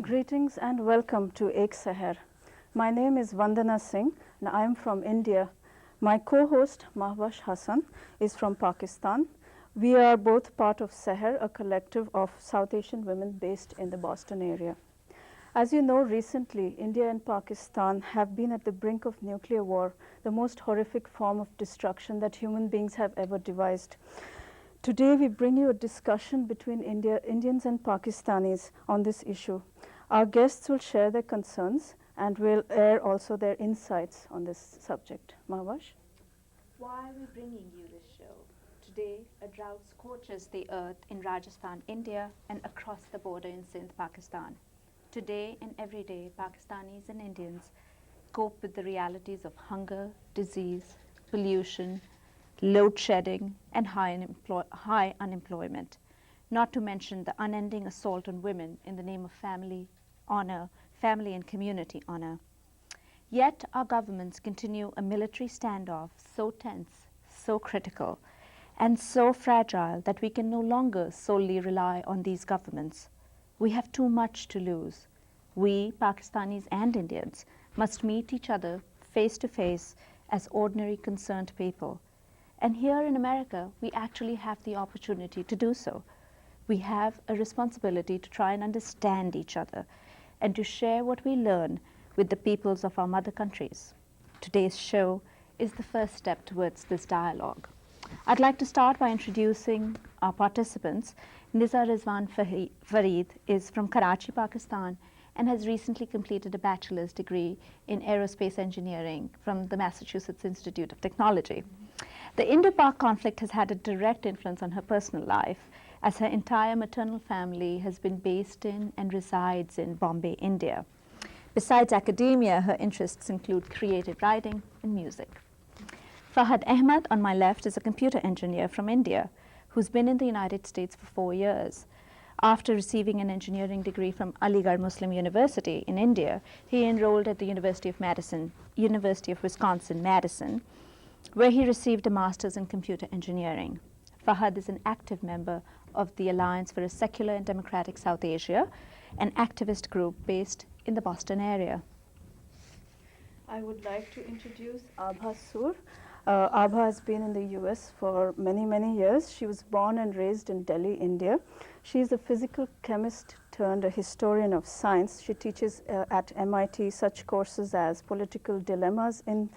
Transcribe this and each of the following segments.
Greetings and welcome to Ek Seher. My name is Vandana Singh and I am from India. My co-host Mahwash Hassan is from Pakistan. We are both part of Seher, a collective of South Asian women based in the Boston area. As you know, recently India and Pakistan have been at the brink of nuclear war, the most horrific form of destruction that human beings have ever devised. Today we bring you a discussion between Indians and Pakistanis on this issue. Our guests will share their concerns and will air also their insights on this subject. Mahwash? Why are we bringing you this show? Today, a drought scorches the earth in Rajasthan, India, and across the border in Sindh, Pakistan. Today and every day, Pakistanis and Indians cope with the realities of hunger, disease, pollution, load shedding, and high unemployment, not to mention the unending assault on women in the name of family honor, family and community honor. Yet our governments continue a military standoff so tense, so critical, and so fragile that we can no longer solely rely on these governments. We have too much to lose. We, Pakistanis and Indians, must meet each other face to face as ordinary concerned people. And here in America, we actually have the opportunity to do so. We have a responsibility to try and understand each other and to share what we learn with the peoples of our mother countries. Today's show is the first step towards this dialogue. I'd like to start by introducing our participants. Nizar Rizwan Fareed is from Karachi, Pakistan, and has recently completed a bachelor's degree in aerospace engineering from the Massachusetts Institute of Technology. The Indo-Pak conflict has had a direct influence on her personal life, as her entire maternal family has been based in and resides in Bombay, India. Besides academia, her interests include creative writing and music. Fahad Ahmed, on my left, is a computer engineer from India who's been in the United States for 4 years. After receiving an engineering degree from Aligarh Muslim University in India, he enrolled at the University of Wisconsin, Madison, where he received a master's in computer engineering. Fahad is an active member of the Alliance for a Secular and Democratic South Asia, an activist group based in the Boston area. I would like to introduce Abha Sur. Abha has been in the US for many, many years. She was born and raised in Delhi, India. She is a physical chemist turned a historian of science. She teaches at MIT such courses as political dilemmas in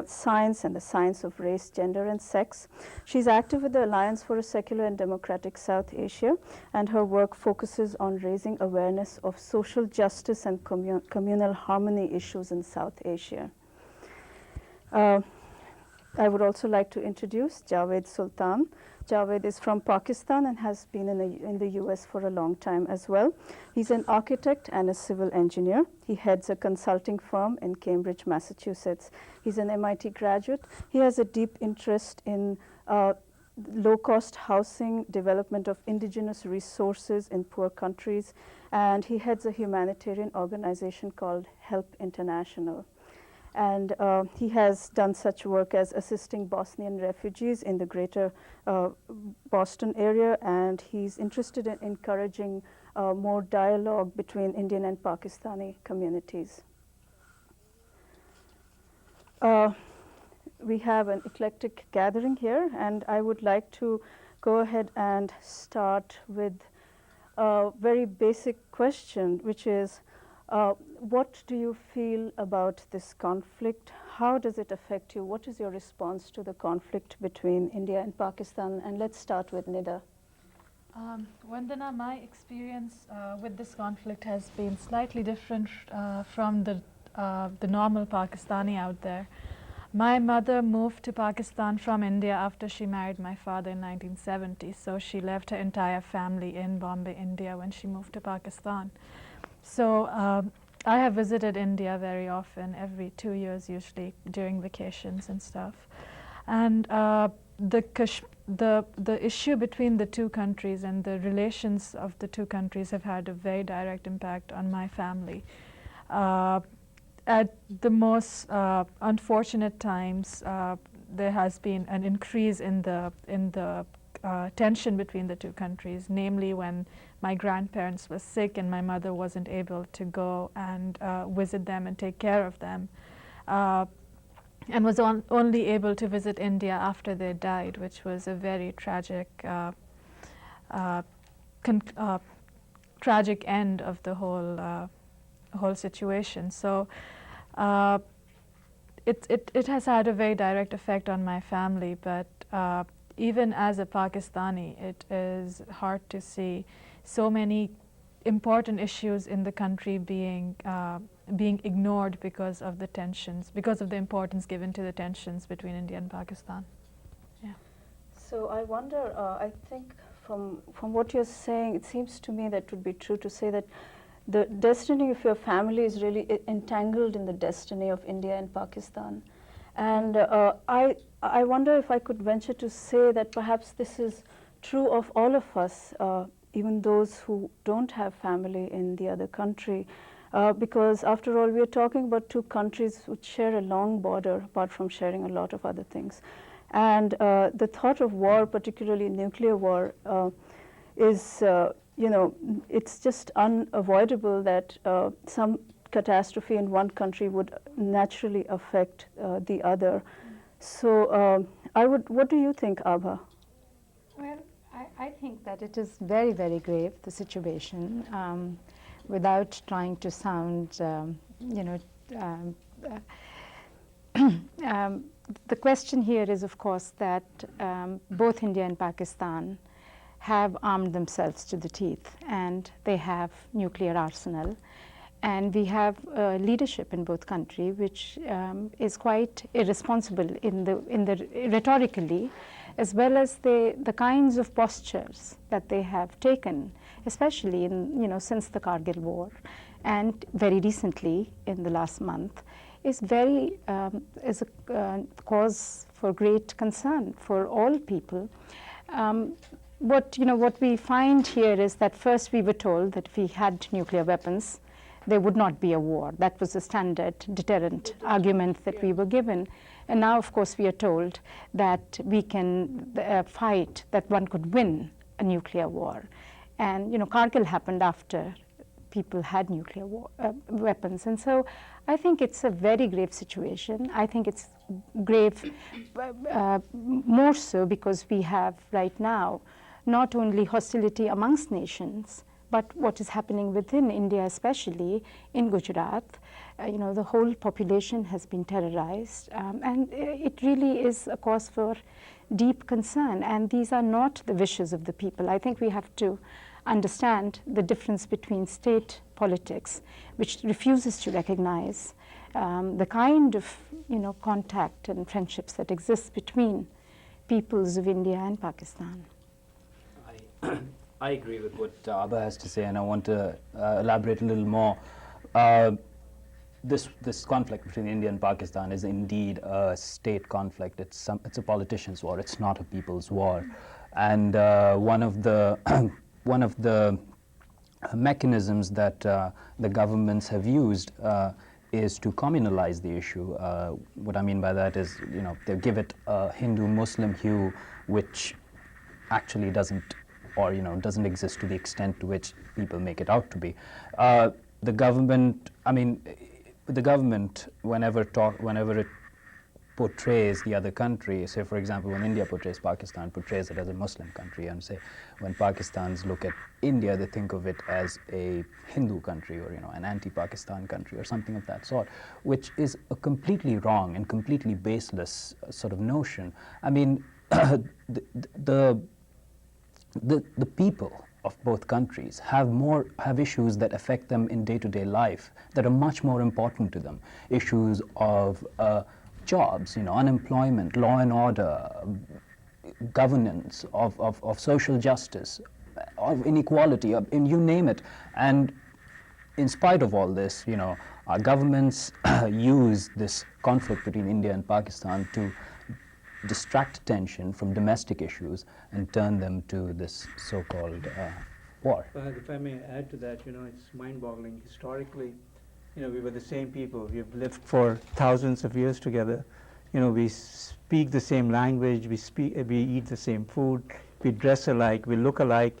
science and the science of race, gender, and sex. She's active with the Alliance for a Secular and Democratic South Asia, and her work focuses on raising awareness of social justice and communal harmony issues in South Asia. I would also like to introduce Javed Sultan. Javed is from Pakistan and has been in the US for a long time as well. He's an architect and a civil engineer. He heads a consulting firm in Cambridge, Massachusetts. He's an MIT graduate. He has a deep interest in low-cost housing, development of indigenous resources in poor countries, and he heads a humanitarian organization called Help International. And he has done such work as assisting Bosnian refugees in the greater Boston area, and he's interested in encouraging more dialogue between Indian and Pakistani communities. We have an eclectic gathering here, and I would like to go ahead and start with a very basic question, which is, what do you feel about this conflict? How does it affect you? What is your response to the conflict between India and Pakistan? And let's start with Nida. Vandana, my experience with this conflict has been slightly different from the normal Pakistani out there. My mother moved to Pakistan from India after she married my father in 1970, so she left her entire family in Bombay, India when she moved to Pakistan. So I have visited India very often, every 2 years usually, during vacations and stuff. And the issue between the two countries and the relations of the two countries have had a very direct impact on my family. At the most unfortunate times, there has been an increase in the tension between the two countries, namely when my grandparents were sick and my mother wasn't able to go and visit them and take care of them, and was only able to visit India after they died, which was a very tragic tragic end of the whole situation. So it has had a very direct effect on my family, but even as a Pakistani, it is hard to see so many important issues in the country being ignored because of the tensions, because of the importance given to the tensions between India and Pakistan. Yeah. So I wonder, I think from what you're saying, it seems to me that it would be true to say that the destiny of your family is really entangled in the destiny of India and Pakistan. And I wonder if I could venture to say that perhaps this is true of all of us, even those who don't have family in the other country, because after all, we are talking about two countries which share a long border, apart from sharing a lot of other things. And the thought of war, particularly nuclear war, is, it's just unavoidable that some catastrophe in one country would naturally affect the other. So what do you think, Abha? Well, I think that it is very, very grave, the situation, without trying to sound, the question here is, of course, that both India and Pakistan have armed themselves to the teeth, and they have nuclear arsenal. And we have leadership in both countries, which is quite irresponsible in the rhetorically, as well as the kinds of postures that they have taken, especially in since the Kargil war, and very recently in the last month, is a cause for great concern for all people. What we find here is that first we were told that if we had nuclear weapons, there would not be a war. That was the standard deterrent argument that we were given. And now, of course, we are told that we can fight, that one could win a nuclear war. And, Kargil happened after people had nuclear weapons. And so I think it's a very grave situation. I think it's grave more so because we have right now not only hostility amongst nations, but what is happening within India, especially in Gujarat. The whole population has been terrorized, and it really is a cause for deep concern. And these are not the wishes of the people. I think we have to understand the difference between state politics, which refuses to recognize the kind of contact and friendships that exist between peoples of India and Pakistan. I agree with what Abha has to say, and I want to elaborate a little more. This conflict between India and Pakistan is indeed a state conflict. It's a politician's war. It's not a people's war. And one of the mechanisms that the governments have used is to communalize the issue. What I mean by that is, they give it a Hindu-Muslim hue, which actually doesn't exist to the extent to which people make it out to be. The government, whenever it portrays the other country, say for example when India portrays Pakistan, portrays it as a Muslim country, and say when Pakistans look at India, they think of it as a Hindu country or an anti-Pakistan country or something of that sort, which is a completely wrong and completely baseless sort of notion. I mean, the people of both countries have issues that affect them in day-to-day life that are much more important to them. Issues of jobs, unemployment, law and order, governance, of social justice, of inequality, you name it. And in spite of all this, our governments use this conflict between India and Pakistan to distract attention from domestic issues and turn them to this so-called war. If I may add to that, it's mind-boggling. Historically, we were the same people. We've lived for thousands of years together. We speak the same language, we eat the same food, we dress alike, we look alike,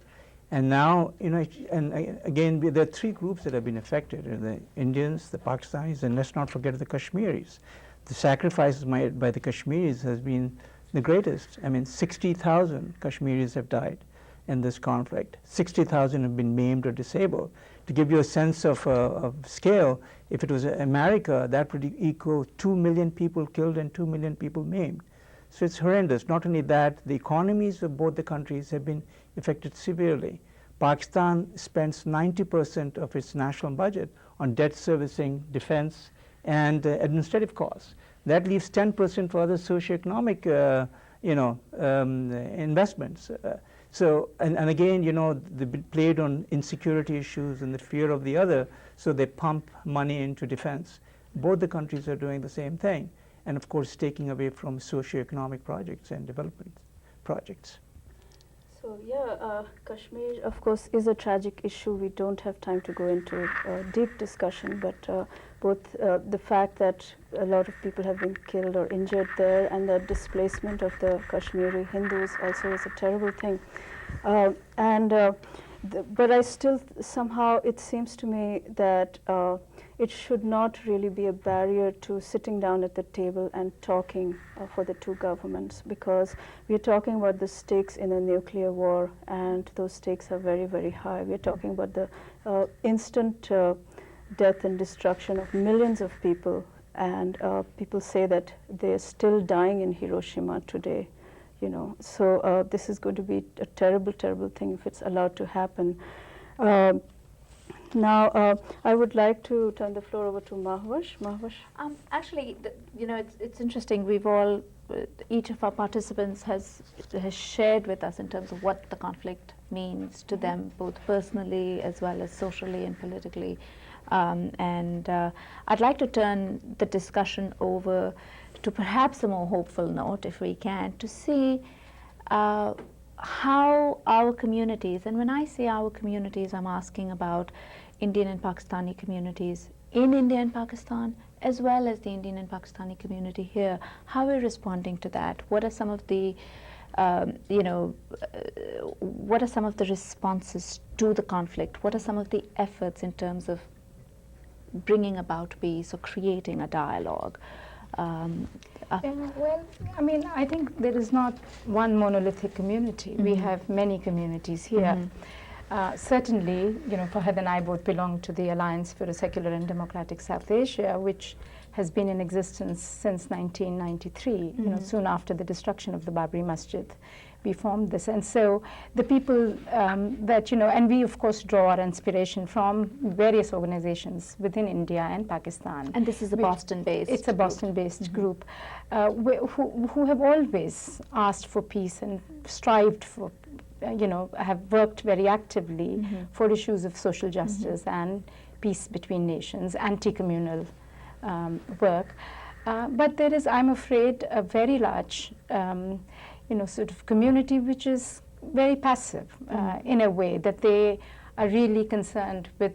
And now, again, there are three groups that have been affected: the Indians, the Pakistanis, and let's not forget the Kashmiris. The sacrifices made by the Kashmiris has been the greatest. I mean, 60,000 Kashmiris have died in this conflict. 60,000 have been maimed or disabled. To give you a sense of scale, if it was America, that would equal 2 million people killed and 2 million people maimed. So it's horrendous. Not only that, the economies of both the countries have been affected severely. Pakistan spends 90% of its national budget on debt servicing, defense, and administrative costs. That leaves 10% for other socioeconomic, investments. And again, they played on insecurity issues and the fear of the other, so they pump money into defense. Both the countries are doing the same thing, and of course taking away from socioeconomic projects and development projects. So yeah, Kashmir, of course, is a tragic issue. We don't have time to go into a deep discussion, but both the fact that a lot of people have been killed or injured there, and the displacement of the Kashmiri Hindus also is a terrible thing. But I still, somehow, it seems to me that it should not really be a barrier to sitting down at the table and talking for the two governments, because we are talking about the stakes in a nuclear war, and those stakes are very, very high. We are talking about the instant death and destruction of millions of people, and people say that they are still dying in Hiroshima today. So this is going to be a terrible, terrible thing if it's allowed to happen. Now, I would like to turn the floor over to Mahvash. Mahvash? Actually, it's interesting. We've all, each of our participants has shared with us in terms of what the conflict means to them, both personally as well as socially and politically. I'd like to turn the discussion over to perhaps a more hopeful note, if we can, to see how our communities, and when I say our communities, I'm asking about Indian and Pakistani communities in India and Pakistan, as well as the Indian and Pakistani community here, how we're responding to that. What are some of the what are some of the responses to the conflict? What are some of the efforts in terms of bringing about peace or creating a dialogue? Well, I mean, I think there is not one monolithic community. We have many communities here. Certainly, Fahad and I both belong to the Alliance for a Secular and Democratic South Asia, which has been in existence since 1993, soon after the destruction of the Babri Masjid. We formed this. And so the people that, and we of course draw our inspiration from various organizations within India and Pakistan. And this is a Boston-based It's a Boston-based group who have always asked for peace and strived for, have worked very actively for issues of social justice and peace between nations, anti-communal work. But there is, I'm afraid, a very large sort of community which is very passive in a way, that they are really concerned with,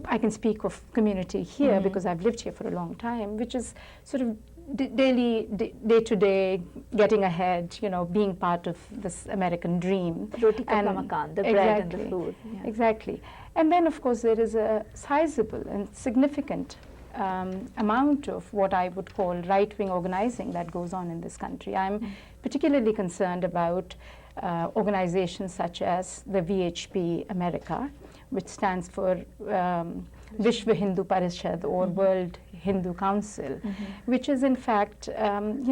I can speak of community here because I've lived here for a long time, which is sort of day-to-day, getting ahead, being part of this American dream. Roti kapla makan, the bread and the food. Yeah. Exactly. And then, of course, there is a sizable and significant amount of what I would call right-wing organizing that goes on in this country. I'm particularly concerned about organizations such as the VHP America, which stands for Vishwa Hindu Parishad, or World Hindu Council, which is in fact an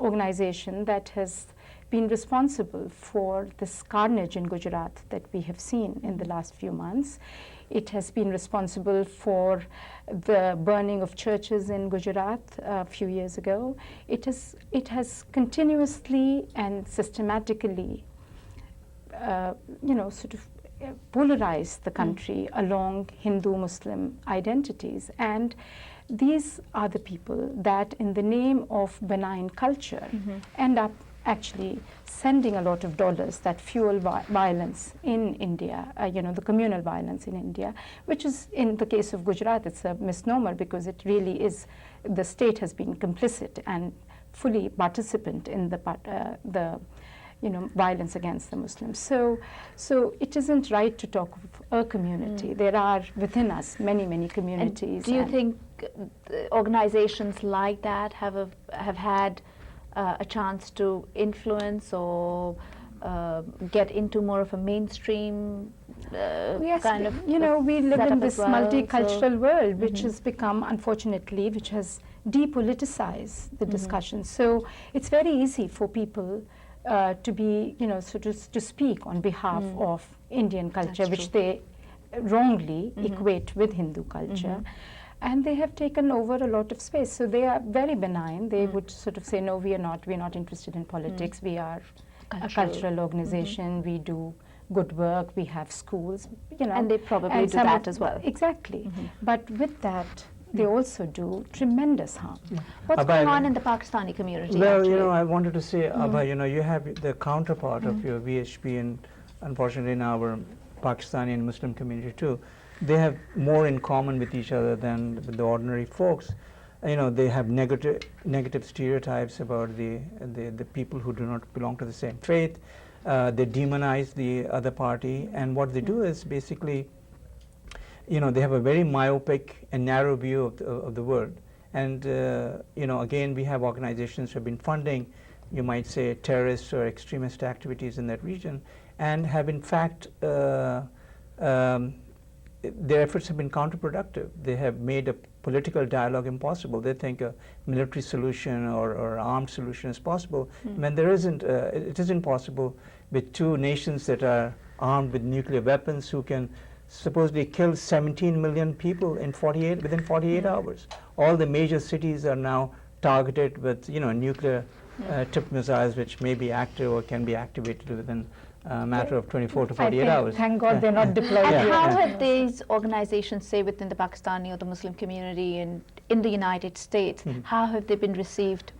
organization that has been responsible for this carnage in Gujarat that we have seen in the last few months. It has been responsible for the burning of churches in Gujarat a few years ago. It has continuously and systematically, sort of polarized the country along Hindu-Muslim identities. And these are the people that, in the name of benign culture, end up actually sending a lot of dollars that fuel violence in India, the communal violence in India, which is, in the case of Gujarat, it's a misnomer because it really is, the state has been complicit and fully participant in the violence against the Muslims. So it isn't right to talk of a community. There are within us many, many communities. Do you think organizations like that have had a chance to influence or get into more of a mainstream yes, kind of we live in setup this as well, multicultural world, which has become, unfortunately, which has depoliticized the discussion. So it's very easy for people to be, to speak on behalf of Indian culture, That's which true. they wrongly equate with Hindu culture. And they have taken over a lot of space. So they are very benign. They would sort of say, no, we're not interested in politics. We are a cultural organization. We do good work. We have schools, And they probably do some that as well. Exactly. But with that, they also do tremendous harm. What's Abhay, going on in the Pakistani community? Well, actually? I wanted to say, Abha, you have the counterpart of your VHP, and unfortunately in our Pakistani and Muslim community too. They have more in common with each other than with the ordinary folks. They have negative stereotypes about the people who do not belong to the same faith. They demonize the other party, and what they do is basically, they have a very myopic and narrow view of the world. And again, we have organizations who have been funding, you might say, terrorist or extremist activities in that region, and have in fact their efforts have been counterproductive. They have made a political dialogue impossible. They think a military solution or armed solution is possible, when there isn't. It isn't possible with two nations that are armed with nuclear weapons who can supposedly kill 17 million people within 48 hours. All the major cities are now targeted with nuclear tipped missiles, which may be active or can be activated within a matter of 24 to 48 hours. Thank God they're not deployed And yet. how have these organizations, say within the Pakistani or the Muslim community and in the United States, how have they been received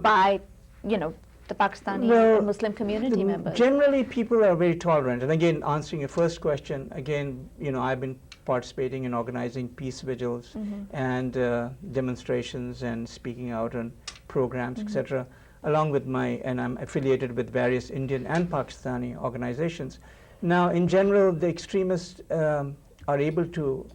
by, the Pakistani and Muslim community members? Generally, people are very tolerant. And again, answering your first question, again, I've been participating in organizing peace vigils and demonstrations and speaking out on programs, etc. Along with and I'm affiliated with various Indian and Pakistani organizations. Now, in general, the extremists are able to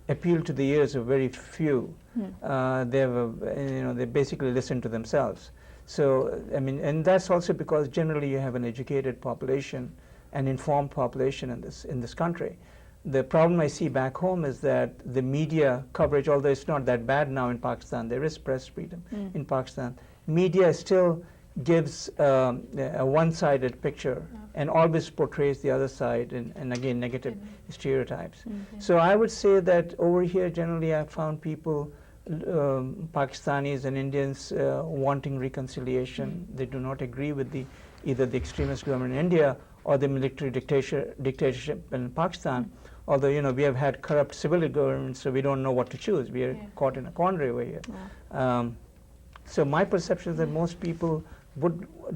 appeal to the ears of very few. They basically listen to themselves. So, and that's also because generally you have an educated population, an informed population in this country. The problem I see back home is that the media coverage, although it's not that bad now in Pakistan, there is press freedom in Pakistan. Media still gives a one-sided picture and always portrays the other side, and again, negative stereotypes. So I would say that over here, generally, I've found people, Pakistanis and Indians, wanting reconciliation. They do not agree with either the extremist government in India or the military dictatorship in Pakistan. Although, we have had corrupt civil governments, so we don't know what to choose. We are caught in a quandary over here. So my perception is that most people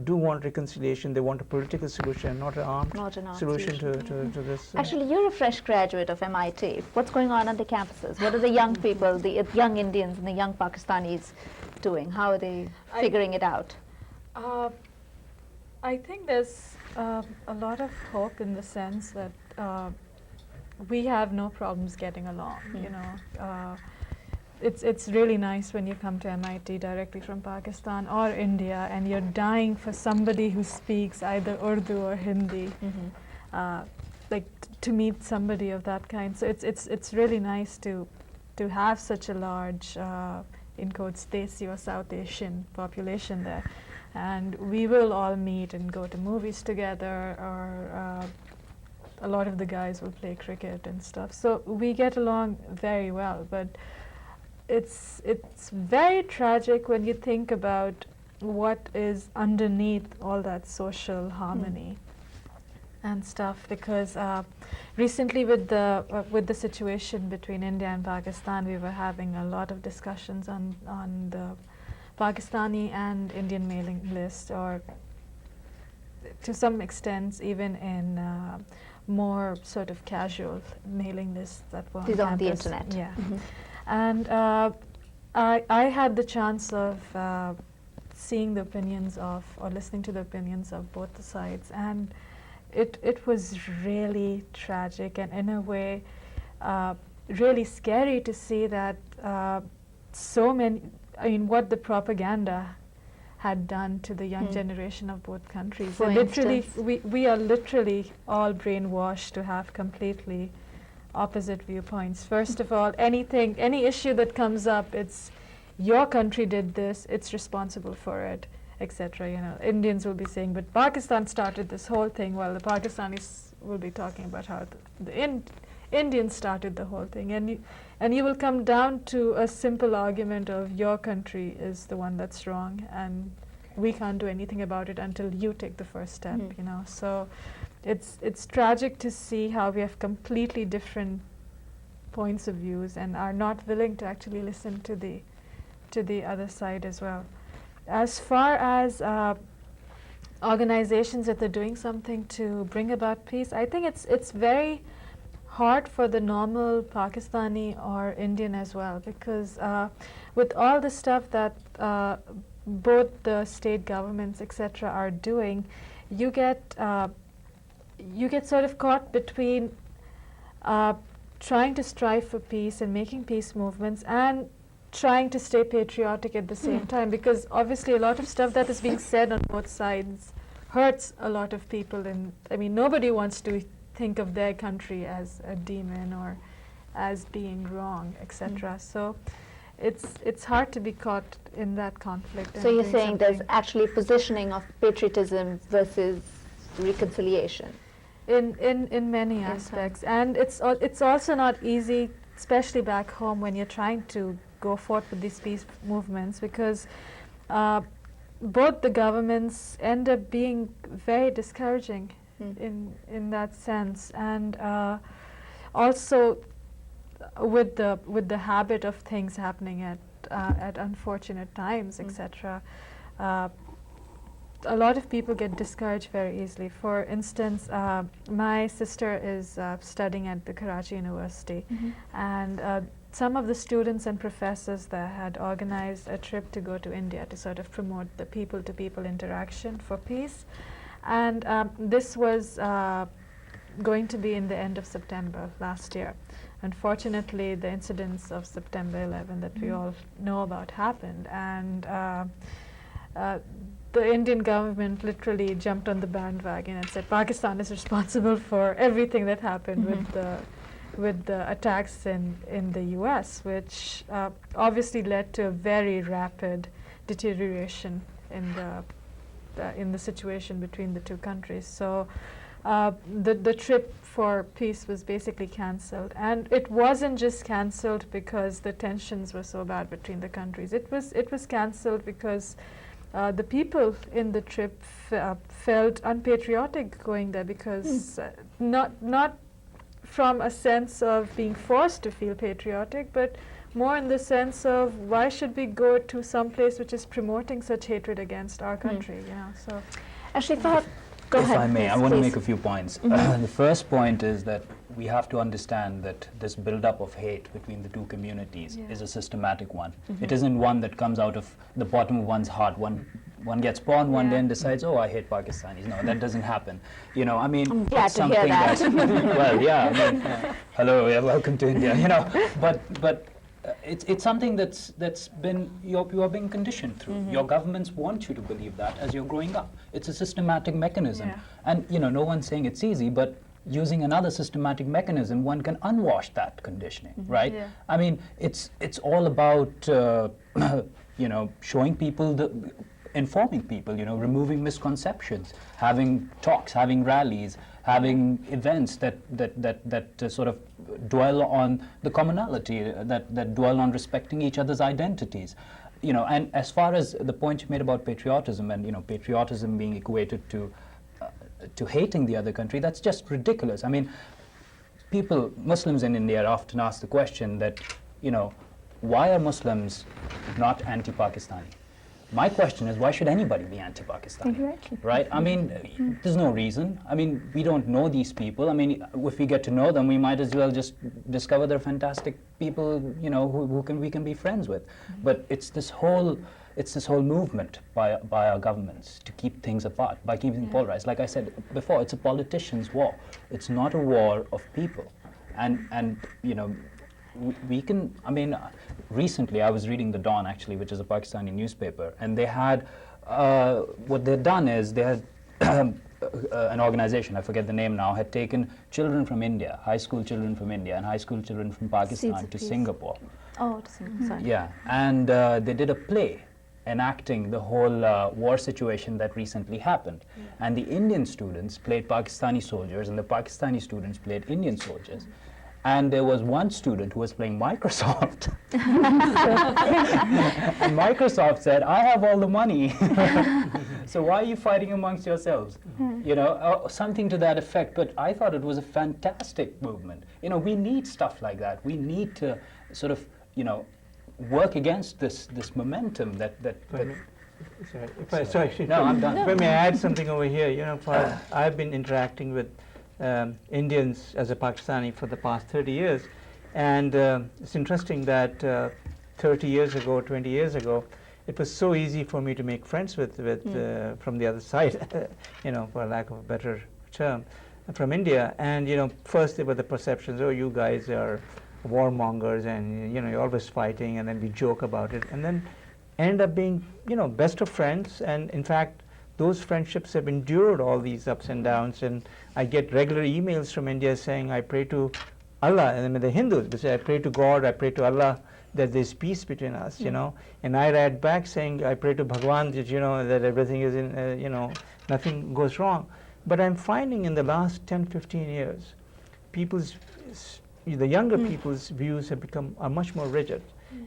do want reconciliation. They want a political solution, not an armed solution to this. Actually, you're a fresh graduate of MIT. What's going on the campuses? What are the young people, the young Indians and the young Pakistanis doing? How are they figuring it out? I think there's a lot of hope in the sense that we have no problems getting along. It's really nice when you come to MIT directly from Pakistan or India and you're dying for somebody who speaks either Urdu or Hindi, to meet somebody of that kind. So it's really nice to have such a large, in quotes, Desi or South Asian population there. And we will all meet and go to movies together, or a lot of the guys will play cricket and stuff. So we get along very well, but it's very tragic when you think about what is underneath all that social harmony and stuff, because recently with the situation between India and Pakistan, we were having a lot of discussions on the Pakistani and Indian mailing list, or to some extent even in more sort of casual mailing lists that were These on the campus. internet. Yeah. And I had the chance of seeing the opinions of, or listening to the opinions of both the sides, and it was really tragic, and in a way really scary to see that so many, I mean, what the propaganda had done to the young generation of both countries. For And literally, instance? we are literally all brainwashed to have completely opposite viewpoints. First of all, any issue that comes up, it's your country did this, it's responsible for it, etc. You know, Indians will be saying, but Pakistan started this whole thing, while the Pakistanis will be talking about how the Indians started the whole thing. And you will come down to a simple argument of your country is the one that's wrong, and we can't do anything about it until you take the first step, you know. So it's tragic to see how we have completely different points of views and are not willing to actually listen to the other side as well. As far as organizations that are doing something to bring about peace, I think it's very hard for the normal Pakistani or Indian as well, because with all the stuff that both the state governments, etc., are doing, you get sort of caught between trying to strive for peace and making peace movements and trying to stay patriotic at the same time, because obviously a lot of stuff that is being said on both sides hurts a lot of people, and I mean, nobody wants to think of their country as a demon or as being wrong, etc. So it's hard to be caught in that conflict. So and you're doing saying there's something. actually positioning of patriotism versus reconciliation. In many aspects, and it's also not easy, especially back home, when you're trying to go forth with these peace movements, because both the governments end up being very discouraging in that sense, and also with the habit of things happening at unfortunate times, etc. A lot of people get discouraged very easily. For instance, my sister is studying at the Karachi University, and some of the students and professors there had organized a trip to go to India to sort of promote the people-to-people interaction for peace. And this was going to be in the end of September last year. Unfortunately, the incidents of September 11 that we all know about happened, and the Indian government literally jumped on the bandwagon and said Pakistan is responsible for everything that happened with the attacks in the US, which obviously led to a very rapid deterioration in the situation between the two countries. So the trip for peace was basically cancelled, and it wasn't just cancelled because the tensions were so bad between the countries. It was cancelled because the people in the trip felt unpatriotic going there, because not from a sense of being forced to feel patriotic, but more in the sense of why should we go to some place which is promoting such hatred against our country, you know. So Actually, go If ahead. I may, Yes, I want to please. make a few points. The first point is that we have to understand that this build-up of hate between the two communities is a systematic one. It isn't one that comes out of the bottom of one's heart. One gets born one day and decides, oh, I hate Pakistanis. No, that doesn't happen. You know, I mean, I'm glad it's to hear something that. well, yeah, I mean, hello, yeah, welcome to India. You know, but it's something that's been you are being conditioned through. Your governments want you to believe that as you're growing up. It's a systematic mechanism, and you know, no one's saying it's easy, but using another systematic mechanism, one can unwash that conditioning, right? Yeah. I mean, it's all about you know, showing people informing people, you know, removing misconceptions, having talks, having rallies, having events that sort of dwell on the commonality, that dwell on respecting each other's identities. You know, and as far as the point you made about patriotism and, you know, patriotism being equated to hating the other country, that's just ridiculous. I mean, Muslims in India often ask the question that, you know, why are Muslims not anti-Pakistani? My question is, why should anybody be anti-Pakistani? Exactly. Right? I mean, there's no reason. I mean, we don't know these people. I mean, if we get to know them, we might as well just discover they're fantastic people, you know, we can be friends with. But it's this whole movement by our governments to keep things apart, by keeping polarized. Like I said before, it's a politician's war. It's not a war of people. And you know, we can, I mean, recently I was reading The Dawn, actually, which is a Pakistani newspaper, and they had, what they'd done is they had an organization, I forget the name now, had taken children from India, high school children from India and high school children from Pakistan to Singapore. Oh, sorry. Yeah, and they did a play enacting the whole war situation that recently happened. And the Indian students played Pakistani soldiers and the Pakistani students played Indian soldiers. And there was one student who was playing Microsoft. And Microsoft said, I have all the money. So why are you fighting amongst yourselves? You know, something to that effect. But I thought it was a fantastic movement. You know, we need stuff like that. We need to sort of, you know, work against this momentum that Sorry. No, I'm done. If I may add something over here, you know, I've been interacting with Indians as a Pakistani for the past 30 years, and it's interesting that 30 years ago, 20 years ago, it was so easy for me to make friends with from the other side, you know, for lack of a better term, from India. And you know, first there were the perceptions, oh, you guys are warmongers, and you know, you're always fighting, and then we joke about it, and then end up being, you know, best of friends. And in fact, those friendships have endured all these ups and downs. And I get regular emails from India saying, I pray to Allah, and I mean the Hindus, they say, I pray to God, I pray to Allah that there's peace between us, you know. And I write back saying, I pray to Bhagwan that, you know, that everything is in, you know, nothing goes wrong. But I'm finding in the last 10, 15 years, the younger people's views are much more rigid.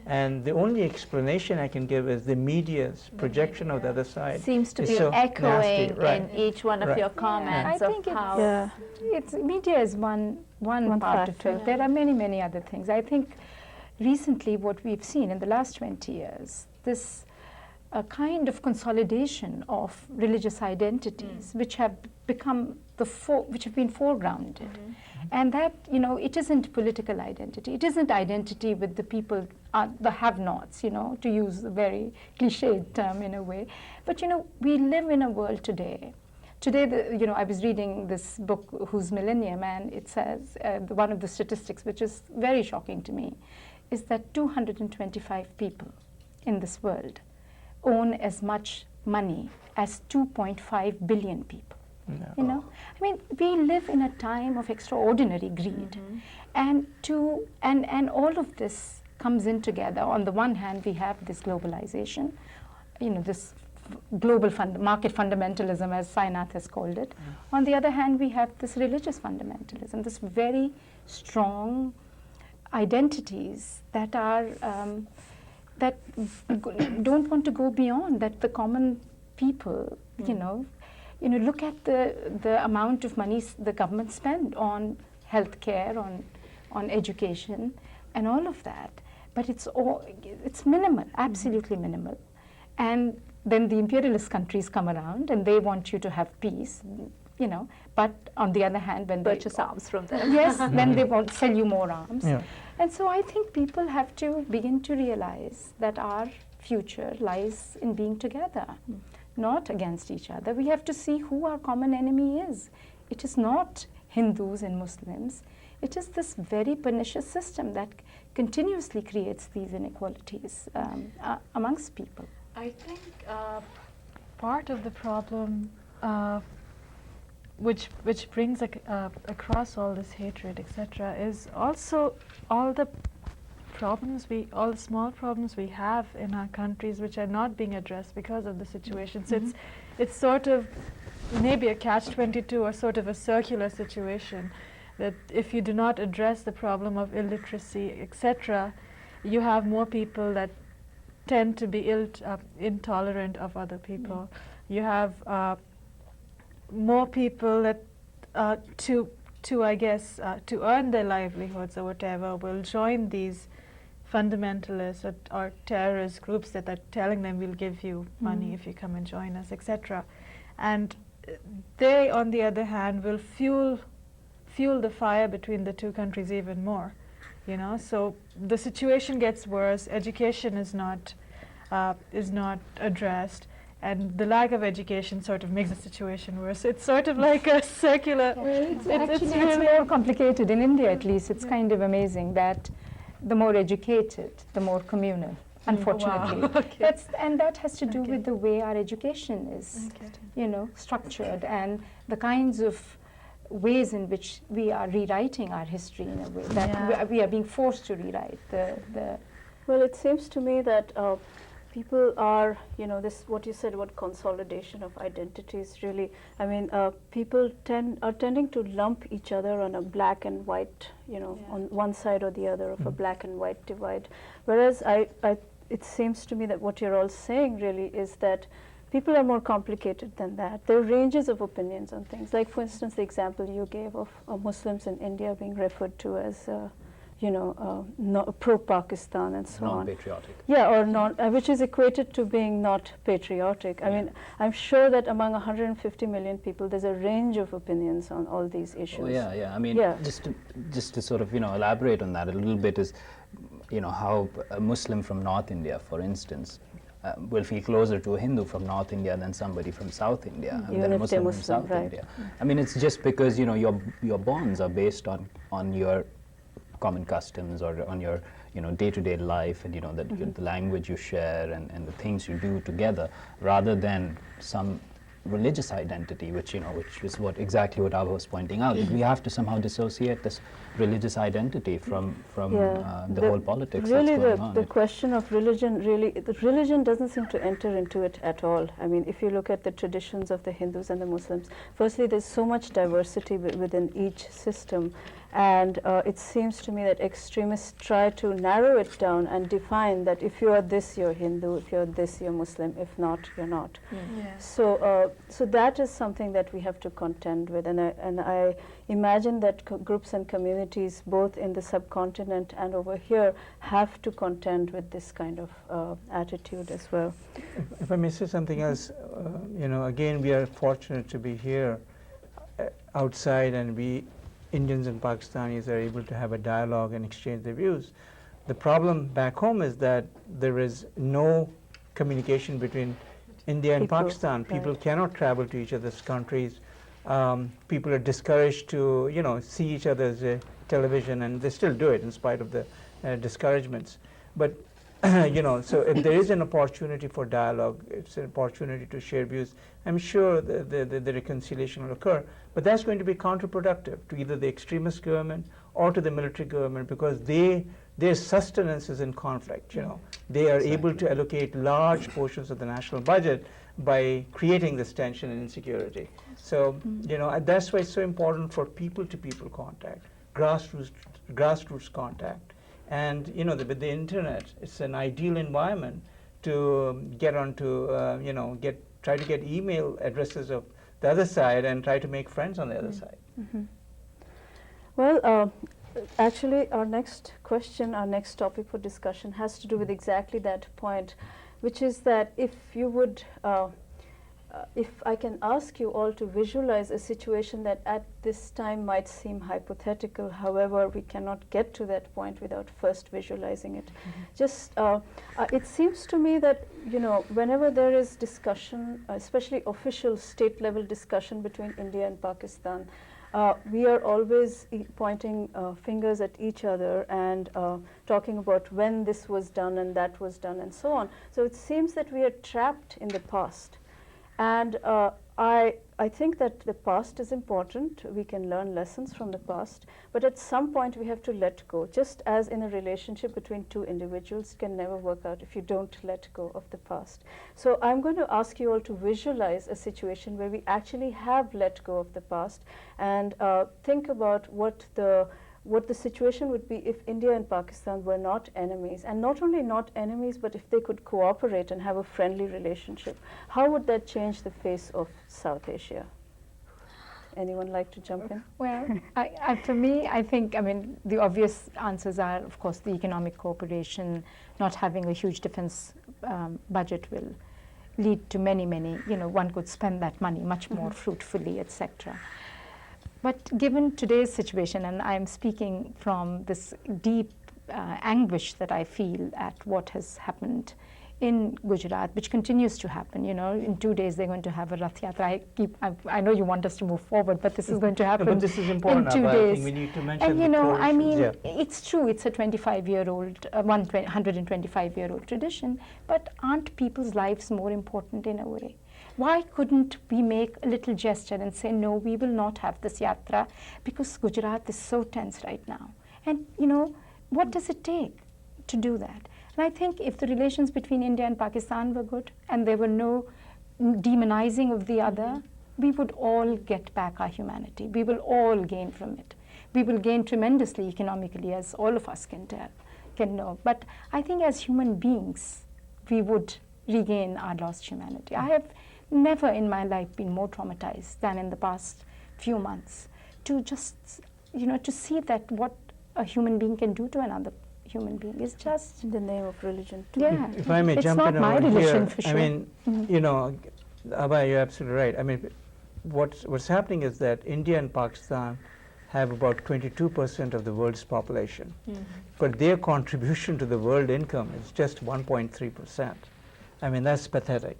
And the only explanation I can give is the media's projection of the other side. Seems to is be so echoing nasty, right. in each one of your comments I of think how... it's media is one part of factor. it. There are many other things. I think recently what we've seen in the last 20 years, this kind of consolidation of religious identities which have become which have been foregrounded. And that, you know, it isn't political identity. It isn't identity with the people, the have-nots, you know, to use a very cliched term in a way. But, you know, we live in a world today. Today, you know, I was reading this book, Whose Millennium, and it says, one of the statistics, which is very shocking to me, is that 225 people in this world own as much money as 2.5 billion people. No. You know, I mean, we live in a time of extraordinary greed, and all of this comes in together. On the one hand, we have this globalization, you know, this global market fundamentalism, as Sainath has called it. On the other hand, we have this religious fundamentalism, this very strong identities that are that don't want to go beyond, that the common people, you know, look at the amount of money the government spend on healthcare, on education, and all of that. But it's minimal, absolutely minimal. And then the imperialist countries come around and they want you to have peace, you know. But on the other hand, when purchase arms from them. Yes, then they won't sell you more arms. Yeah. And so I think people have to begin to realize that our future lies in being together, not against each other. We have to see who our common enemy is. It is not Hindus and Muslims. It is this very pernicious system that continuously creates these inequalities amongst people. I think part of the problem which brings across all this hatred, etc., is also all the small problems we have in our countries which are not being addressed because of the situation. So it's sort of maybe a catch-22 or sort of a circular situation, that if you do not address the problem of illiteracy, etc., you have more people that tend to be intolerant of other people. You have more people that to earn their livelihoods or whatever will join these fundamentalists or terrorist groups that are telling them we'll give you money if you come and join us, etc. And they, on the other hand, will fuel the fire between the two countries even more. So the situation gets worse. Education is not addressed, and the lack of education sort of makes the situation worse. It's sort of like a circular. It's more complicated in India, at least. It's kind of amazing that the more educated, the more communal. Unfortunately, Wow. Okay. And that has to do with the way our education is, structured, and the kinds of ways in which we are rewriting our history in a way that we are being forced to rewrite. Well, it seems to me that people are, this what you said about consolidation of identities. Really, I mean, people are tending to lump each other on a black and white, on one side or the other of a black and white divide. Whereas it seems to me that what you're all saying really is that people are more complicated than that. There are ranges of opinions on things. Like, for instance, the example you gave of Muslims in India being referred to as, pro-Pakistan and so on. Non-patriotic. Yeah, or not, which is equated to being not patriotic. I mean, I'm sure that among 150 million people, there's a range of opinions on all these issues. Oh, yeah. I mean, just to sort of, elaborate on that a little bit is, how a Muslim from North India, for instance, will feel closer to a Hindu from North India than somebody from South India, than a Muslim from South India. I mean, it's just because, your bonds are based on your common customs or on your, day-to-day life, and, the language you share and the things you do together, rather than some religious identity, which is exactly what I was pointing out. That we have to somehow dissociate this religious identity from the whole politics really that's going on. The question of religion, the religion doesn't seem to enter into it at all. I mean, if you look at the traditions of the Hindus and the Muslims, firstly, there's so much diversity within each system. And it seems to me that extremists try to narrow it down and define that if you are this, you're Hindu, if you're this, you're Muslim, if not, you're not. So that is something that we have to contend with. And I imagine that groups and communities, both in the subcontinent and over here, have to contend with this kind of attitude as well. If I may say something else, again, we are fortunate to be here outside, and we Indians and Pakistanis are able to have a dialogue and exchange their views. The problem back home is that there is no communication between India and Pakistan. People cannot travel to each other's countries. People are discouraged to, see each other's television, and they still do it in spite of the discouragements. But so if there is an opportunity for dialogue, it's an opportunity to share views, I'm sure the reconciliation will occur. But that's going to be counterproductive to either the extremist government or to the military government, because their sustenance is in conflict. They are able to allocate large portions of the national budget by creating this tension and insecurity. So that's why it's so important for people-to-people contact, grassroots contact. And with the internet, it's an ideal environment to get onto, try to get email addresses of the other side and try to make friends on the other side. Well, actually, our next question, our next topic for discussion has to do with exactly that point, which is that if you would, if I can ask you all to visualize a situation that at this time might seem hypothetical, however, we cannot get to that point without first visualizing it. Just, it seems to me that, whenever there is discussion, especially official state-level discussion between India and Pakistan, we are always pointing fingers at each other and talking about when this was done and that was done and so on. So it seems that we are trapped in the past. And I think that the past is important. We can learn lessons from the past. But at some point, we have to let go. Just as in a relationship between two individuals can never work out if you don't let go of the past. So I'm going to ask you all to visualize a situation where we actually have let go of the past and think about what the situation would be if India and Pakistan were not enemies, and not only not enemies, but if they could cooperate and have a friendly relationship. How would that change the face of South Asia? Anyone like to jump in? Well, for me, I think, I mean, the obvious answers are, of course, the economic cooperation. Not having a huge defense budget will lead to many, one could spend that money much more fruitfully, etc. But given today's situation, and I'm speaking from this deep anguish that I feel at what has happened in Gujarat, which continues to happen. In 2 days they're going to have a Rath Yatra. I know you want us to move forward, but this is going to happen But this is important. in 2 days. I think we need to mention And I mean, yeah. it's true, it's a 25-year-old, 125-year-old tradition, but aren't people's lives more important in a way? Why couldn't we make a little gesture and say, no, we will not have this yatra because Gujarat is so tense right now? And, what does it take to do that? And I think if the relations between India and Pakistan were good and there were no demonizing of the other, we would all get back our humanity. We will all gain from it. We will gain tremendously economically, as all of us can know. But I think as human beings, we would regain our lost humanity. I have never in my life been more traumatized than in the past few months to just, to see that what a human being can do to another human being is just In the name of religion. Too. yeah. If I may It's jump not in my over religion, here, for sure. I mean, Abhay, you're absolutely right. I mean, what's happening is that India and Pakistan have about 22% of the world's population, but their contribution to the world income is just 1.3%. I mean, that's pathetic.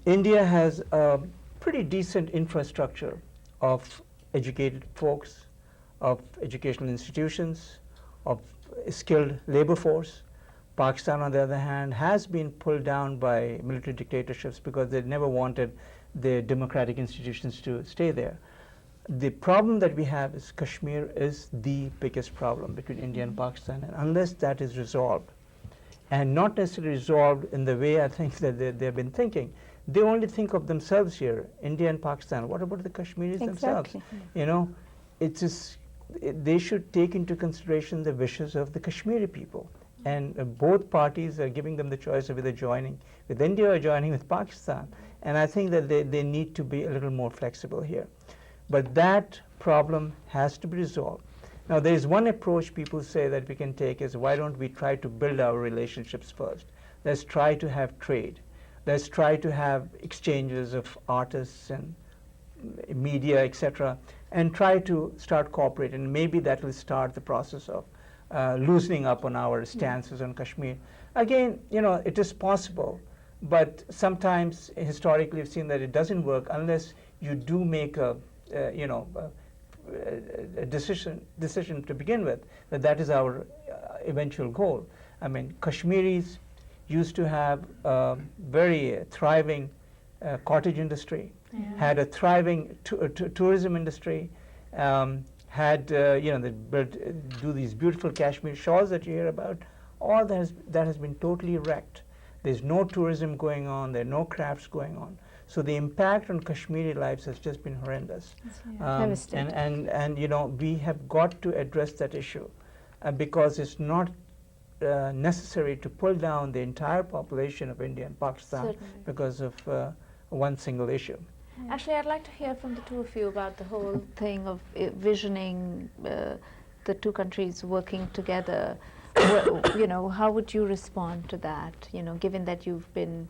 India has a pretty decent infrastructure of educated folks, of educational institutions, of skilled labor force. Pakistan, on the other hand, has been pulled down by military dictatorships because they never wanted the democratic institutions to stay there. The problem that we have is Kashmir is the biggest problem between India and Pakistan, and unless that is resolved, and not necessarily resolved in the way I think that they've been thinking, they only think of themselves here, India and Pakistan. What about the Kashmiris themselves? It's just, they should take into consideration the wishes of the Kashmiri people. And both parties are giving them the choice of either joining with India or joining with Pakistan. And I think that they need to be a little more flexible here. But that problem has to be resolved. Now, there is one approach people say that we can take is, why don't we try to build our relationships first? Let's try to have trade. Let's try to have exchanges of artists and media, etc., and try to start cooperating. Maybe that will start the process of loosening up on our stances on Kashmir. Again, it is possible, but sometimes historically we've seen that it doesn't work unless you do make a decision to begin with, that is our eventual goal. I mean, Kashmiris used to have a very thriving cottage industry, had a thriving tourism industry, they do these beautiful Kashmir shawls that you hear about. All that has been totally wrecked. There's no tourism going on. There are no crafts going on. So the impact on Kashmiri lives has just been horrendous. Devastating. And we have got to address that issue because it's not necessary to pull down the entire population of India and Pakistan Certainly. because of one single issue. Actually, I'd like to hear from the two of you about the whole thing of visioning the two countries working together. How would you respond to that? Given that you've been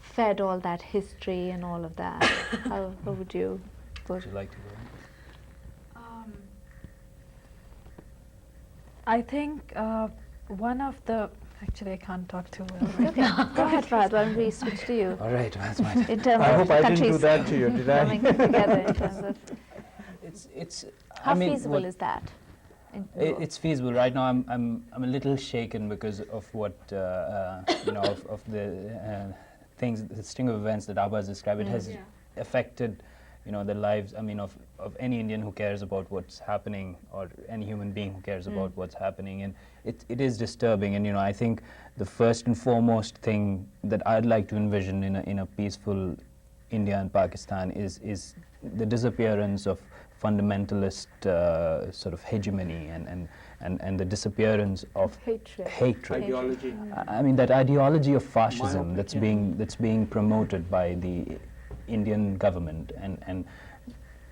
fed all that history and all of that, how would you put? Would you like to go? I think one of the, actually I can't talk too well. Okay, go ahead, Fahad. Why don't we switch to you? All right, that's my turn. In terms I of hope I didn't do countries that to you, did I? coming together in terms of It's. how I mean, feasible what- is that? It's feasible. Right now, I'm a little shaken because of what of the things, the string of events that Abba has described. It has affected, the lives. I mean, of any Indian who cares about what's happening, or any human being who cares about what's happening, and it is disturbing. And I think the first and foremost thing that I'd like to envision in a peaceful India and Pakistan is the disappearance of fundamentalist sort of hegemony and the disappearance of hatred. Ideology. I mean, that ideology of fascism Myopic, that's being promoted by the Indian government, and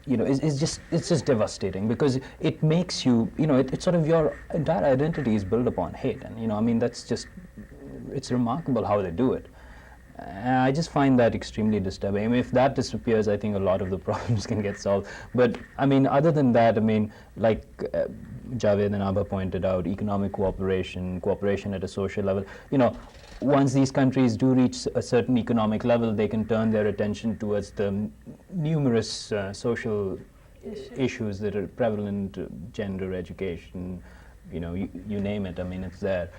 you know, is just, it's just devastating, because it makes you, you know, it's sort of your entire identity is built upon hate, and you know, I mean, that's just, it's remarkable how they do it. I just find that extremely disturbing. I mean, if that disappears, I think a lot of the problems can get solved. But I mean, other than that, I mean, like Javed and Abha pointed out, economic cooperation, cooperation at a social level, you know, once these countries do reach a certain economic level, they can turn their attention towards the numerous social issues that are prevalent, gender, education, you know, you name it, I mean, it's there.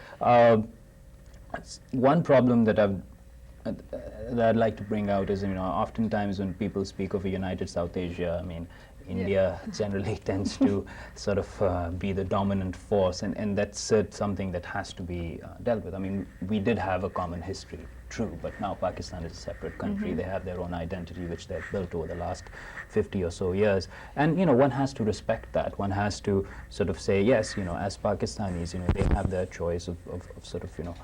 One problem that I'd like to bring out is, you know, oftentimes when people speak of a united South Asia, I mean, India generally tends to sort of be the dominant force, and that's something that has to be dealt with. I mean, we did have a common history, true, but now Pakistan is a separate country. They have their own identity, which they've built over the last 50 or so years. And, you know, one has to respect that. One has to sort of say, yes, you know, as Pakistanis, you know, they have their choice of sort of, you know,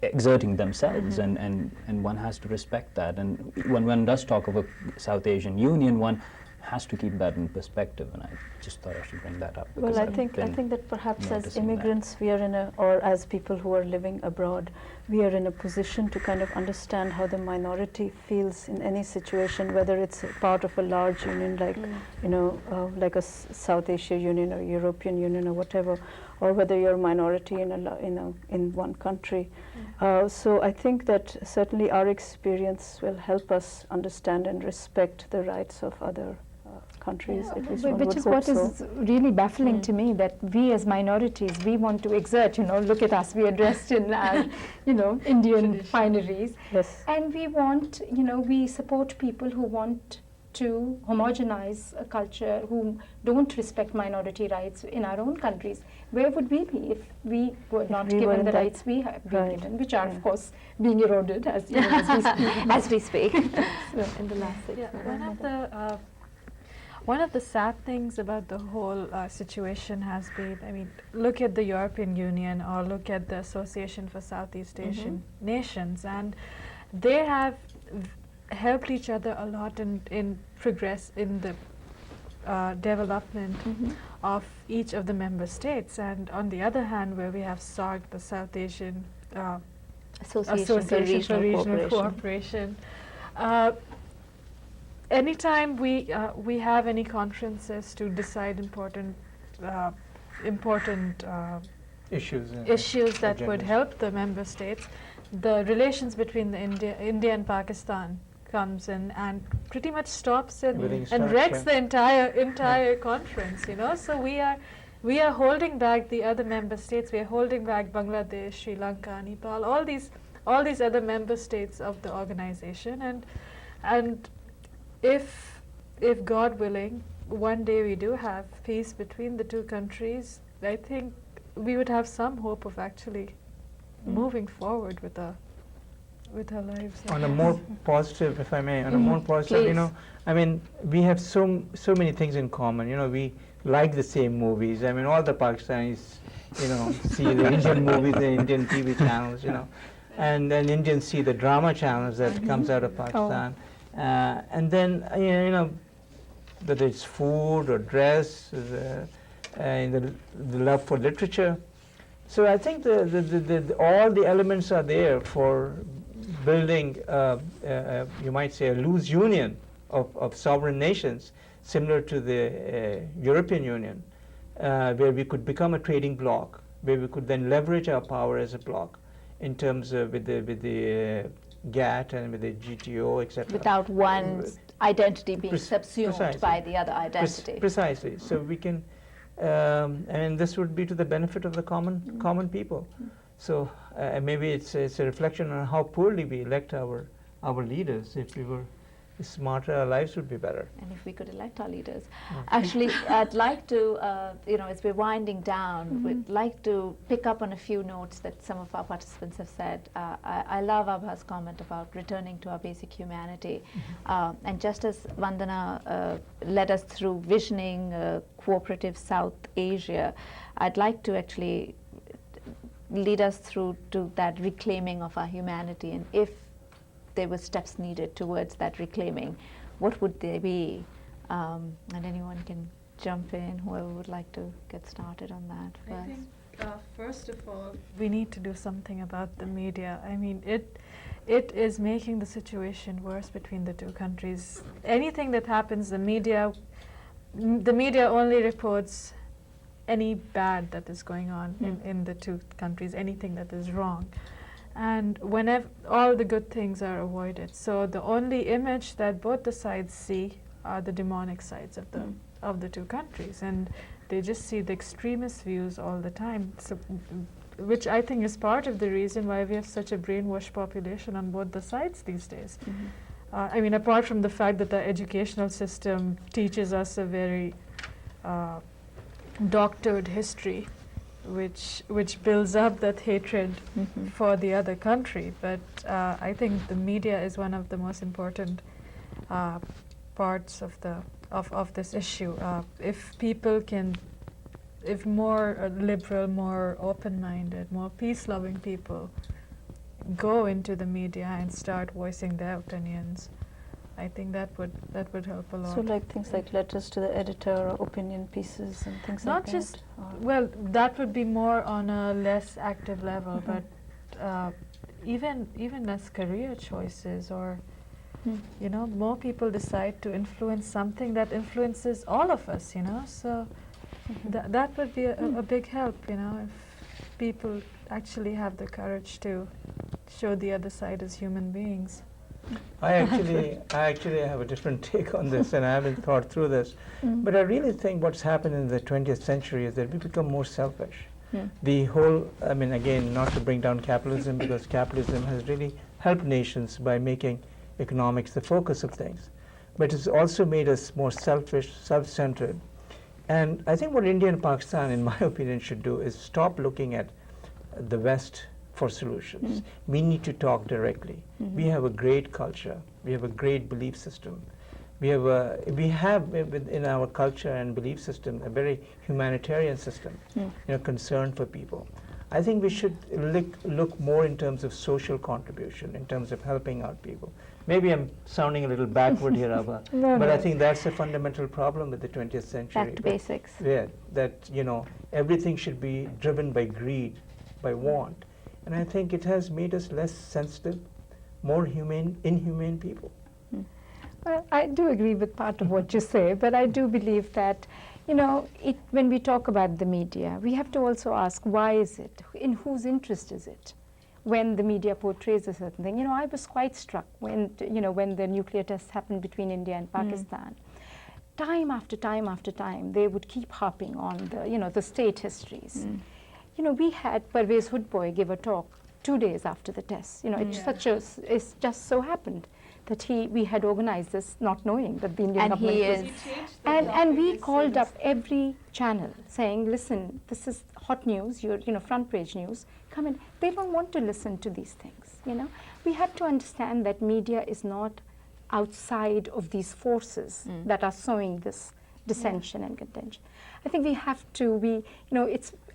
exerting themselves, and one has to respect that. And when one does talk of a South Asian Union, one has to keep that in perspective, and I just thought I should bring that up. Well, I think that perhaps as immigrants we are in a, or as people who are living abroad, we are in a position to kind of understand how the minority feels in any situation, whether it's part of a large union like, you know, like a South Asia Union or European Union or whatever, or whether you're a minority in one country. So I think that certainly our experience will help us understand and respect the rights of other countries, at least one Which would is hope what so. is really baffling to me, that we as minorities, we want to exert, you know, look at us, we are dressed in, you know, Indian fineries. Yes. And we want, you know, we support people who want to homogenize a culture, who don't respect minority rights in our own countries. Where would we be if we were not we were given in the that- rights we have been right. given, which are, Yeah. of course, being eroded as, you know, as we speak. In the last 6 months. One of the sad things about the whole situation has been, I mean, look at the European Union or look at the Association for Southeast Asian Nations, and they have helped each other a lot in progress in the development of each of the member states. And on the other hand, where we have SARC, the South Asian Association for Regional Cooperation. Anytime we have any conferences to decide important issues that would agendas. help the member states, the relations between the India and Pakistan comes in and pretty much stops it Everything and stops, wrecks yeah. the entire conference, you know. So we are holding back the other member states. We are holding back Bangladesh, Sri Lanka, Nepal, all these other member states of the organization, and if God willing, one day we do have peace between the two countries, I think we would have some hope of actually moving forward with our lives. On a more positive, if I may, on a more positive, you know, I mean, we have so many things in common. You know, we like the same movies. I mean, all the Pakistanis, you know, see the Indian movies, the Indian TV channels, you know, and then Indians see the drama channels that comes out of Pakistan. And then, you know, whether it's food or dress, the love for literature. So I think all the elements are there for building, you might say, a loose union of sovereign nations, similar to the European Union, where we could become a trading bloc, where we could then leverage our power as a bloc in terms of with the GATT and with the GTO, etc. Without one identity being subsumed precisely. by the other identity. Precisely. So we can, and this would be to the benefit of the common people. So maybe it's a reflection on how poorly we elect our leaders. If we were smarter, our lives would be better. And if we could elect our leaders. Actually, I'd like to, you know, as we're winding down, we'd like to pick up on a few notes that some of our participants have said. I love Abha's comment about returning to our basic humanity. And just as Vandana led us through visioning cooperative South Asia, I'd like to actually lead us through to that reclaiming of our humanity, and if there were steps needed towards that reclaiming, what would they be? And anyone can jump in, whoever would like to get started on that I first. think, first of all, we need to do something about the media. I mean, it is making the situation worse between the two countries. Anything that happens, the media only reports any bad that is going on in the two countries, anything that is wrong. And whenever all the good things are avoided. So the only image that both the sides see are the demonic sides of the two countries, and they just see the extremist views all the time. So, which I think is part of the reason why we have such a brainwashed population on both the sides these days. I mean, apart from the fact that the educational system teaches us a very doctored history, which builds up that hatred for the other country. But I think the media is one of the most important parts of this issue. If people can, if more liberal, more open-minded, more peace-loving people go into the media and start voicing their opinions, I think that would help a lot. So like things like letters to the editor or opinion pieces and things Not like that? just, well, that would be more on a less active level, but even as career choices, or you know, more people decide to influence something that influences all of us, you know, so that would be a big help, you know, if people actually have the courage to show the other side as human beings. I actually have a different take on this, and I haven't thought through this. But I really think what's happened in the 20th century is that we become more selfish. The whole, I mean, again, not to bring down capitalism, because capitalism has really helped nations by making economics the focus of things. But it's also made us more selfish, self-centered. And I think what India and Pakistan, in my opinion, should do is stop looking at the West for solutions. We need to talk directly. We have a great culture. We have a great belief system. We have in our culture and belief system a very humanitarian system, you know, concern for people. I think we should look more in terms of social contribution, in terms of helping out people. Maybe I'm sounding a little backward here, Abha, but I think that's a fundamental problem with the 20th century. Back to basics. Yeah, that, you know, everything should be driven by greed, by want. And I think it has made us less sensitive, more inhumane people. Well, I do agree with part of what you say, but I do believe that, you know, when we talk about the media, we have to also ask, why is it? In whose interest is it? When the media portrays a certain thing. You know, I was quite struck when, you know, when the nuclear tests happened between India and Pakistan. Time after time after time, they would keep harping on the, you know, the state histories. You know, we had Parvez Hoodboy give a talk 2 days after the tests. You know, it's just so happened that we had organized this not knowing that the Indian government was. And we called up every channel saying, listen, this is hot news, you know, front page news, come in. They don't want to listen to these things, you know. We have to understand that media is not outside of these forces that are sowing this dissension and contention. I think we have to, you know,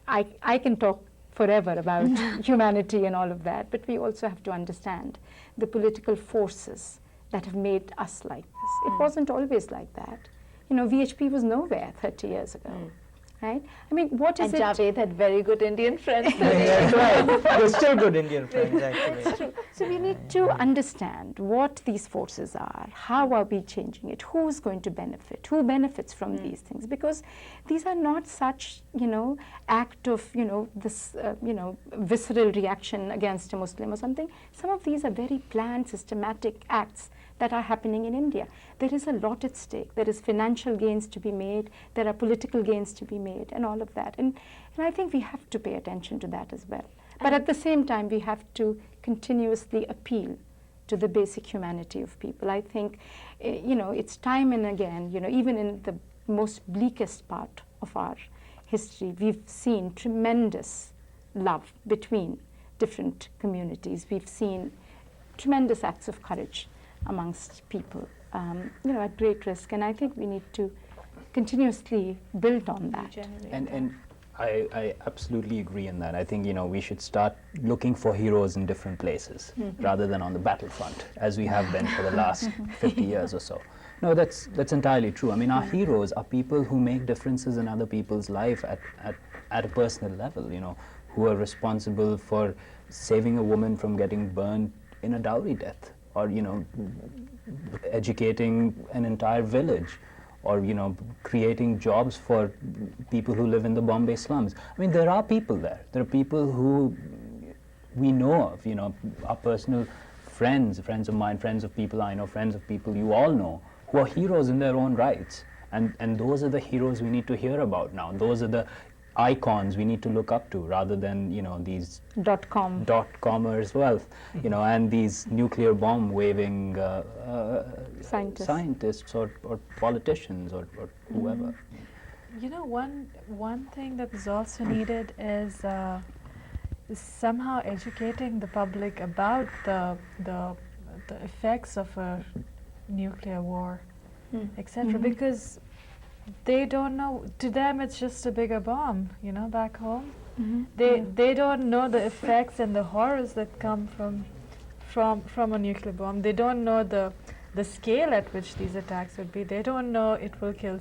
I can talk forever about humanity and all of that, but we also have to understand the political forces that have made us like this. It wasn't always like that. You know, VHP was nowhere 30 years ago, right? I mean, what is and Javed had very good Indian friends. That's right. They're still good Indian friends, actually. That's true. So we need to understand what these forces are, how are we changing it, who's going to benefit, who benefits from these things, because these are not such, you know, act of, you know, this, you know, visceral reaction against a Muslim or something. Some of these are very planned, systematic acts that are happening in India. There is a lot at stake. There is financial gains to be made. There are political gains to be made, and all of that. And I think we have to pay attention to that as well. But at the same time, we have to continuously appeal to the basic humanity of people. I think, you know, it's time and again, you know, even in the most bleakest part of our history, we've seen tremendous love between different communities. We've seen tremendous acts of courage amongst people, you know, at great risk. And I think we need to continuously build on that. And I absolutely agree in that. I think, you know, we should start looking for heroes in different places rather than on the battlefront, as we have been for the last 50 years or so. No, that's entirely true. I mean, our heroes are people who make differences in other people's life at a personal level, you know, who are responsible for saving a woman from getting burned in a dowry death, or, you know, educating an entire village, or, you know, creating jobs for people who live in the Bombay slums. I mean, there are people there. There are people who we know of, you know, our personal friends of mine, friends of people I know, friends of people you all know, who are heroes in their own rights. And those are the heroes we need to hear about now. Those are the icons we need to look up to, rather than, you know, these dot-commers, well, you know, and these nuclear bomb waving scientists or politicians or whoever. You know, one thing that is also needed is somehow educating the public about the effects of a nuclear war, etc. Because they don't know. To them, it's just a bigger bomb. You know, back home, they don't know the effects and the horrors that come from a nuclear bomb. They don't know the scale at which these attacks would be. They don't know it will kill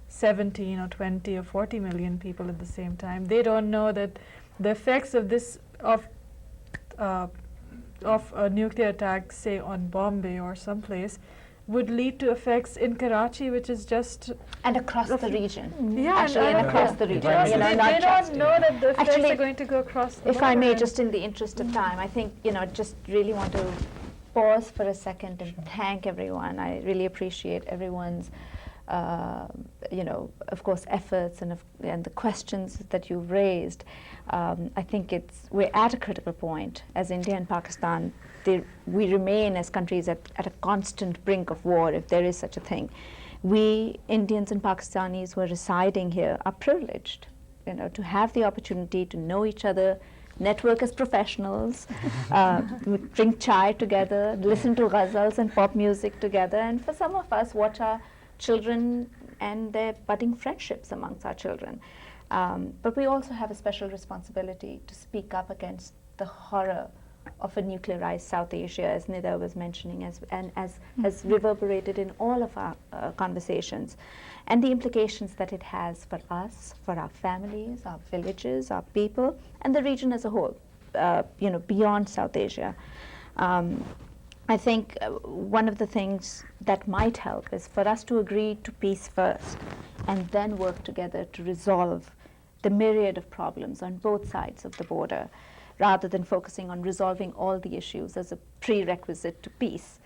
17 or 20 or 40 million people at the same time. They don't know that the effects of a nuclear attack, say on Bombay or someplace, would lead to effects in Karachi, which is just And across the region. yeah, Actually, and across the region. Yes, You know, they not don't just know that the effects Actually, are going to go across the If I may, border. just in the interest of time, I think, you know, just really want to pause for a second and thank everyone. I really appreciate everyone's, you know, of course, efforts and the questions that you've raised. I think we're at a critical point as India and Pakistan. We remain as countries at a constant brink of war, if there is such a thing. We, Indians and Pakistanis who are residing here, are privileged, you know, to have the opportunity to know each other, network as professionals, drink chai together, listen to ghazals and pop music together, and for some of us, watch our children and their budding friendships amongst our children. But we also have a special responsibility to speak up against the horror of a nuclearized South Asia, as Nida was mentioning, as has reverberated in all of our conversations, and the implications that it has for us, for our families, our villages, our people, and the region as a whole, you know, beyond South Asia. I think one of the things that might help is for us to agree to peace first, and then work together to resolve the myriad of problems on both sides of the border, rather than focusing on resolving all the issues as a prerequisite to peace.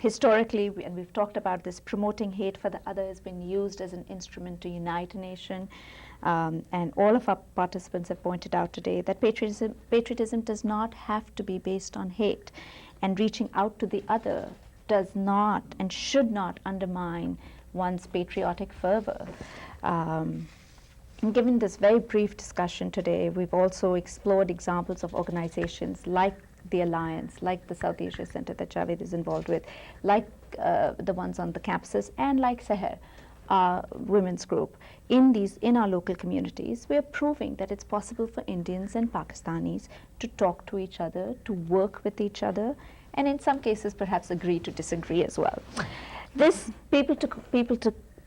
Historically, and we've talked about this, promoting hate for the other has been used as an instrument to unite a nation. And all of our participants have pointed out today that patriotism does not have to be based on hate. And reaching out to the other does not and should not undermine one's patriotic fervor. And given this very brief discussion today, we've also explored examples of organizations like the Alliance, like the South Asia Center that Javed is involved with, like the ones on the campuses, and like Seher, our women's group. In our local communities, we are proving that it's possible for Indians and Pakistanis to talk to each other, to work with each other, and in some cases perhaps agree to disagree as well. This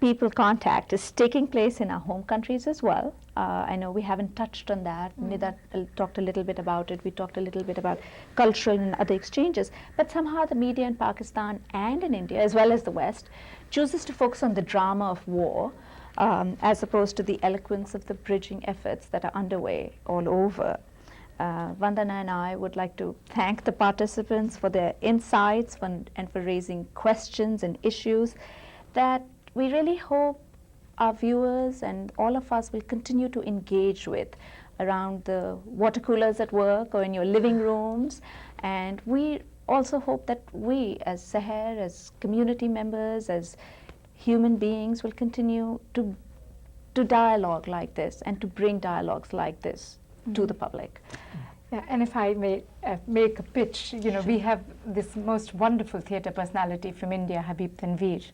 people contact is taking place in our home countries as well. I know we haven't touched on that. Nida talked a little bit about it. We talked a little bit about cultural and other exchanges. But somehow the media in Pakistan and in India, as well as the West, chooses to focus on the drama of war as opposed to the eloquence of the bridging efforts that are underway all over. Vandana and I would like to thank the participants for their insights and for raising questions and issues that we really hope our viewers and all of us will continue to engage with around the water coolers at work or in your living rooms. And we also hope that we as Seher, as community members, as human beings will continue to dialogue like this and to bring dialogues like this to the public. Yeah, and if I may make a pitch, you know, we have this most wonderful theatre personality from India, Habib Tanveer.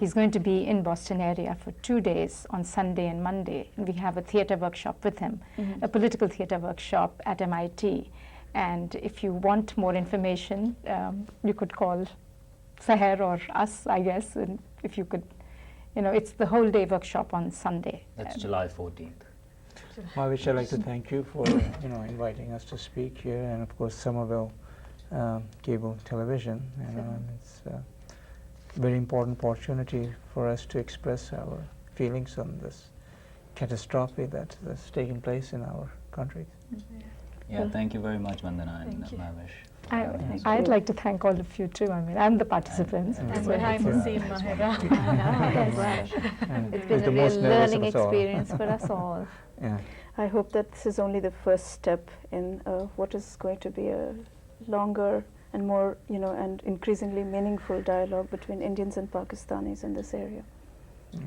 He's going to be in Boston area for 2 days on Sunday and Monday. And we have a theatre workshop with him, a political theatre workshop at MIT. And if you want more information, you could call Seher or us, I guess, and if you could, it's the whole day workshop on Sunday. That's July 14th. Mavish, I'd like to thank you for inviting us to speak here, and of course Somerville Cable Television. And it's a very important opportunity for us to express our feelings on this catastrophe that's taking place in our country. Yeah, thank you very much, Vandana and Thank you. Mavish. I'd like to thank all of you too. I mean, I'm the participants. And so behind it's, the scene, Mahira. And It's it's been the a most real nervous of learning us all. experience for us all. Yeah. I hope that this is only the first step in what is going to be a longer and more, and increasingly meaningful dialogue between Indians and Pakistanis in this area. Yeah.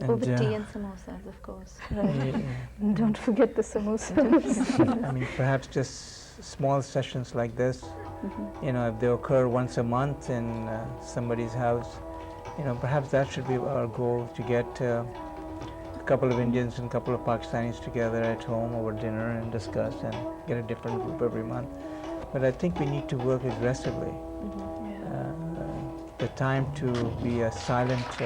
Over And, tea and samosas, of course. Right. yeah, Don't forget the samosas. I mean, perhaps just small sessions like this, Mhm. if they occur once a month in somebody's house, perhaps that should be our goal, to get a couple of Indians and a couple of Pakistanis together at home over dinner and discuss and get a different group every month. But I think we need to work aggressively. The time to be a silent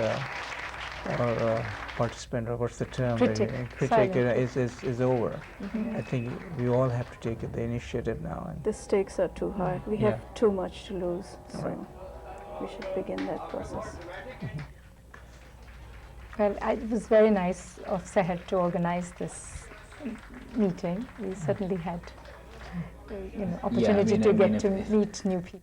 or participant, or what's the term? Critic. Critic Silent. is over. I think we all have to take the initiative now. And The stakes are too high. We Yeah. have too much to lose, so Right. we should begin that process. Well, it was very nice of Seher to organize this meeting. We certainly had opportunity I to mean, get if- to meet new people.